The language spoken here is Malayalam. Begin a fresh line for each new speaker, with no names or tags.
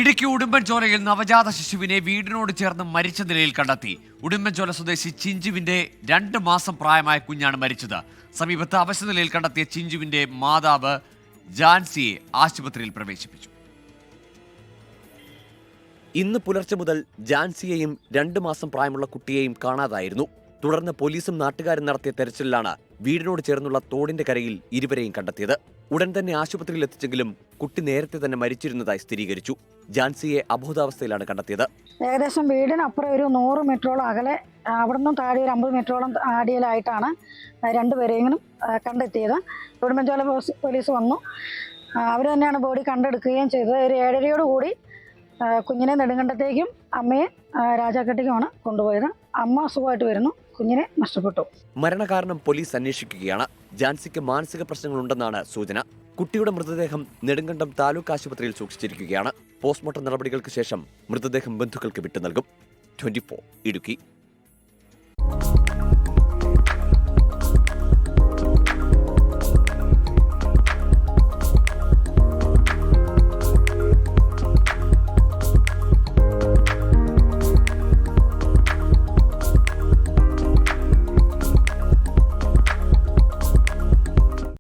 ഇടുക്കി ഉടുമ്പൻചോലയിൽ നവജാത ശിശുവിനെ വീടിനോട് ചേർന്ന് മരിച്ച നിലയിൽ കണ്ടെത്തി. ഉടുമ്പൻചോല സ്വദേശി ചിഞ്ചുവിന്റെ 2 മാസം പ്രായമായ കുഞ്ഞാണ് മരിച്ചത്. സമീപത്ത് അവശനിലയിൽ കണ്ടെത്തിയ ചിഞ്ചുവിന്റെ മാതാവ് ജാൻസിയെ ആശുപത്രിയിൽ പ്രവേശിപ്പിച്ചു.
ഇന്ന് പുലർച്ചെ മുതൽ ജാൻസിയെയും 2 മാസം പ്രായമുള്ള കുട്ടിയെയും കാണാതായിരുന്നു. തുടർന്ന് പോലീസും നാട്ടുകാരും നടത്തിയ തെരച്ചിലിലാണ് വീടിനോട് ചേർന്നുള്ള തോടിന്റെ കരയിൽ ഇരുവരെയും കണ്ടെത്തിയത്. ഉടൻ തന്നെ ആശുപത്രിയിൽ എത്തിച്ചെങ്കിലും കുട്ടി നേരത്തെ തന്നെ മരിച്ചിരുന്നതായി സ്ഥിരീകരിച്ചു. ജാൻസിയെ അബോധാവസ്ഥയിലാണ് കണ്ടെത്തിയത്.
ഏകദേശം വീടിനപ്പുറം ഒരു 100 മീറ്ററോളം അകലെ, അവിടെ നിന്നും താഴെ ഒരു 50 മീറ്ററോളം ആടിയിലായിട്ടാണ് രണ്ടുപേരെയും കണ്ടെത്തിയത്. ഉടുമ്പൻചോല പോലീസ് വന്നു. അവർ തന്നെയാണ് ബോഡി കണ്ടെടുക്കുകയും ചെയ്തത്. ഒരു 7:30 കൂടി കുഞ്ഞിനെ നെടുങ്കണ്ടത്തേക്കും അമ്മയെ രാജാക്കട്ടേക്കുമാണ് കൊണ്ടുപോയത്. അമ്മ സുഖമായിട്ട് വരുന്നു, കുഞ്ഞിനെ നഷ്ടപ്പെട്ടു.
മരണകാരണം പോലീസ് അന്വേഷിക്കുകയാണ്. ജാൻസിക്ക് മാനസിക പ്രശ്നങ്ങളുണ്ടെന്നാണ് സൂചന. കുട്ടിയുടെ മൃതദേഹം നെടുങ്കണ്ടം താലൂക്ക് ആശുപത്രിയിൽ സൂക്ഷിച്ചിരിക്കുകയാണ്. പോസ്റ്റ്മോർട്ടം നടപടികൾക്ക് ശേഷം മൃതദേഹം ബന്ധുക്കൾക്ക് വിട്ടു നൽകും. 24 ഇടുക്കി.